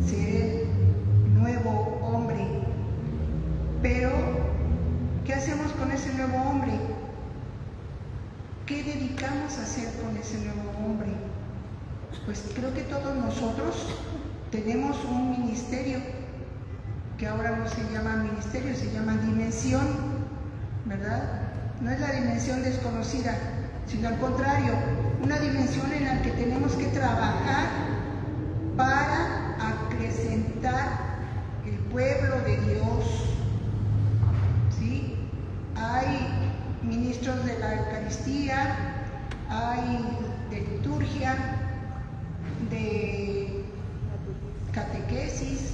ser nuevo hombre. Pero, ¿qué hacemos con ese nuevo hombre? ¿Qué dedicamos a hacer con ese nuevo hombre? Pues creo que todos nosotros tenemos un ministerio, que ahora no se llama ministerio, se llama dimensión, ¿verdad? No es la dimensión desconocida, sino al contrario, una dimensión en la que tenemos que trabajar para acrecentar el pueblo de Dios. ¿Sí? Hay ministros de la Eucaristía, hay de liturgia, de catequesis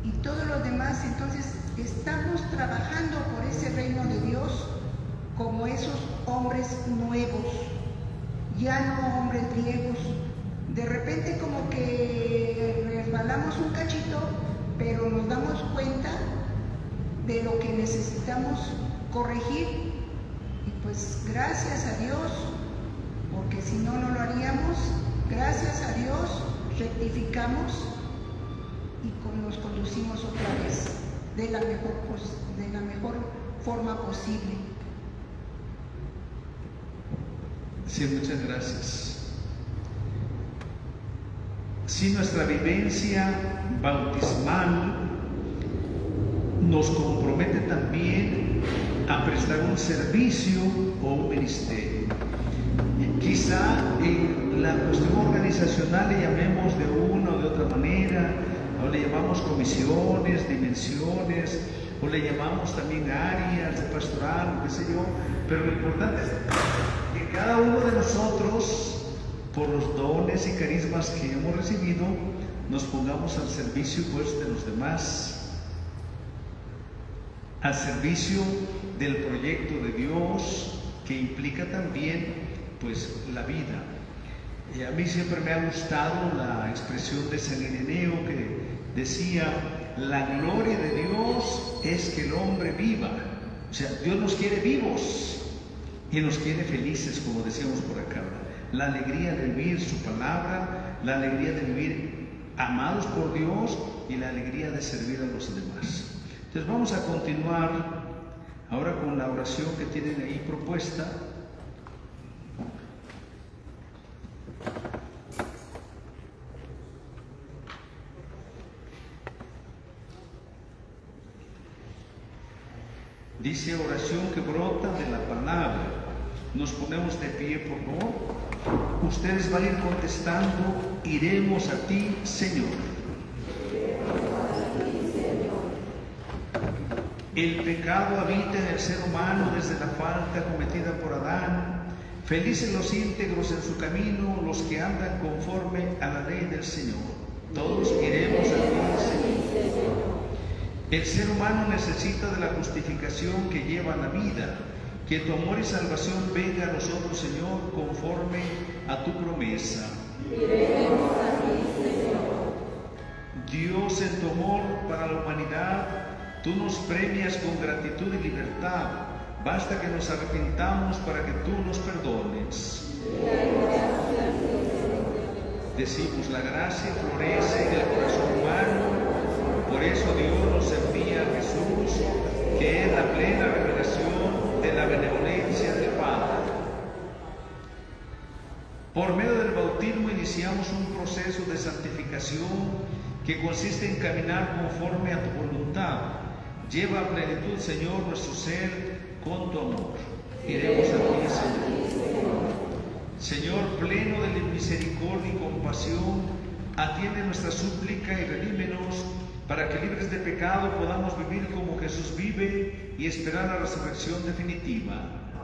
y todo lo demás. Entonces estamos trabajando por ese reino de Dios como esos hombres nuevos, ya no hombres viejos. De repente como que resbalamos un cachito, pero nos damos cuenta de lo que necesitamos corregir, y pues gracias a Dios, porque si no, no lo haríamos. Gracias a Dios rectificamos y nos conducimos otra vez de la mejor forma posible. Sí, muchas gracias. Si nuestra vivencia bautismal nos compromete también a prestar un servicio o un ministerio. Quizá en la cuestión organizacional le llamemos de una o de otra manera, o le llamamos comisiones, dimensiones, o le llamamos también áreas de pastoral, qué sé yo, pero lo importante es que cada uno de nosotros, por los dones y carismas que hemos recibido, nos pongamos al servicio pues de los demás, al servicio del proyecto de Dios, que implica también pues la vida. A mí siempre me ha gustado la expresión de San Ireneo, que decía: la gloria de Dios es que el hombre viva. O sea, Dios nos quiere vivos y nos quiere felices, como decíamos por acá. La alegría de vivir su palabra, la alegría de vivir amados por Dios y la alegría de servir a los demás. Entonces vamos a continuar ahora con la oración que tienen ahí propuesta. Dice: oración que brota de la palabra. Nos ponemos de pie, por favor. Ustedes van a ir contestando: iremos a ti, Señor. El pecado habita en el ser humano desde la falta cometida por Adán. Felices los íntegros en su camino, los que andan conforme a la ley del Señor. Todos iremos a ti, Señor. El ser humano necesita de la justificación que lleva a la vida. Que tu amor y salvación venga a nosotros, Señor, conforme a tu promesa. Iremos a ti, Señor. Dios, en tu amor para la humanidad, tú nos premias con gratitud y libertad. Basta que nos arrepintamos para que tú nos perdones. Decimos: la gracia florece en el corazón humano. Por eso Dios nos envía a Jesús, que es la plena revelación de la benevolencia del Padre. Por medio del bautismo iniciamos un proceso de santificación que consiste en caminar conforme a tu voluntad. Lleva a plenitud, Señor, nuestro ser con tu amor. Iremos a ti, Señor. Señor, pleno de misericordia y compasión, atiende nuestra súplica y redímenos, para que libres de pecado podamos vivir como Jesús vive y esperar la resurrección definitiva.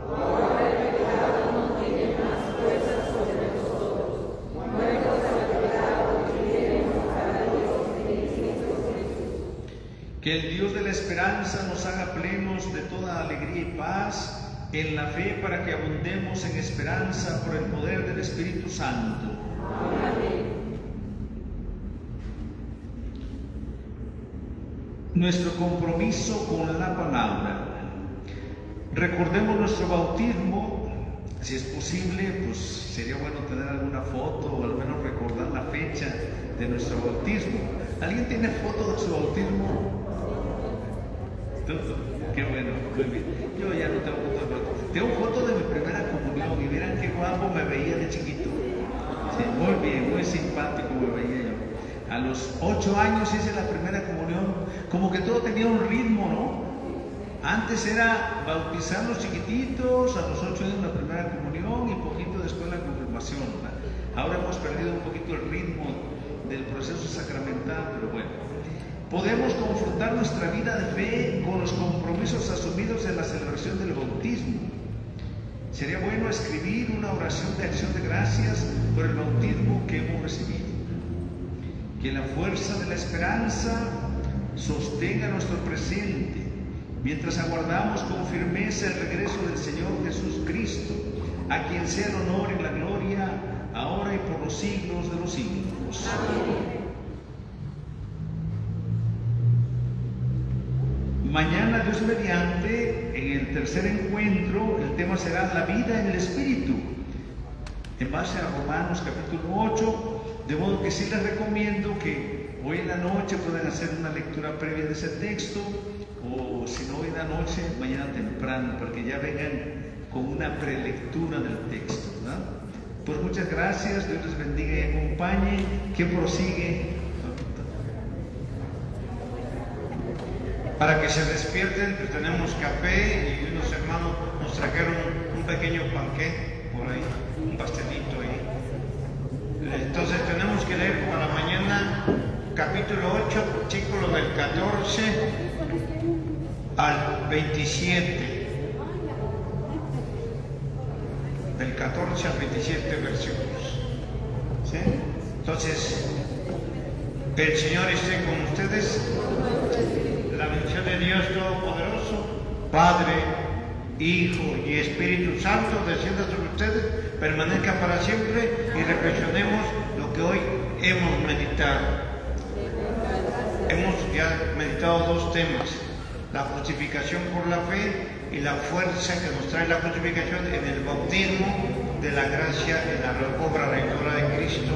Ahora el pecado no tiene más fuerza sobre nosotros. Muertos al pecado, viviremos para Dios en Cristo Jesús. Que el Dios de la esperanza nos haga plenos de toda alegría y paz en la fe, para que abundemos en esperanza por el poder del Espíritu Santo. Amén. Nuestro compromiso con la palabra. Recordemos nuestro bautismo. Si es posible, pues sería bueno tener alguna foto o al menos recordar la fecha de nuestro bautismo. ¿Alguien tiene foto de su bautismo? Qué bueno, muy bien. Yo ya no tengo foto de bautismo. Tengo foto de mi primera comunión y miren qué guapo me veía de chiquito. Sí, muy bien, muy simpático me veía yo. A los 8 años hice la primera comunión, como que todo tenía un ritmo, ¿no? Antes era bautizar los chiquititos, a los 8 años la primera comunión y poquito después la confirmación, ¿verdad? Ahora hemos perdido un poquito el ritmo del proceso sacramental, pero bueno. Podemos confrontar nuestra vida de fe con los compromisos asumidos en la celebración del bautismo. Sería bueno escribir una oración de acción de gracias por el bautismo que hemos recibido. Que la fuerza de la esperanza sostenga nuestro presente, mientras aguardamos con firmeza el regreso del Señor Jesús Cristo, a quien sea el honor y la gloria, ahora y por los siglos de los siglos. Amén. Mañana, Dios mediante, en el tercer encuentro, el tema será la vida en el Espíritu, en base a Romanos capítulo 8, de modo que sí les recomiendo que hoy en la noche puedan hacer una lectura previa de ese texto, o si no hoy en la noche, mañana temprano, para que ya vengan con una prelectura del texto, ¿verdad? Pues muchas gracias, Dios les bendiga y acompañe. ¿Quién prosigue? Para que se despierten, pues tenemos café y unos hermanos nos trajeron un pequeño panqué por ahí, un pastelito ahí. Entonces tenemos que leer para mañana capítulo 8, versículo del 14 al 27. Del 14 al 27 versículos. ¿Sí? Entonces, que el Señor esté con ustedes. La bendición de Dios Todopoderoso, Padre, Hijo y Espíritu Santo, descienda sobre ustedes, permanezca para siempre y reflexionemos lo que hoy hemos meditado. Hemos ya meditado 2 temas, la justificación por la fe y la fuerza que nos trae la justificación en el bautismo de la gracia en la obra redentora de Cristo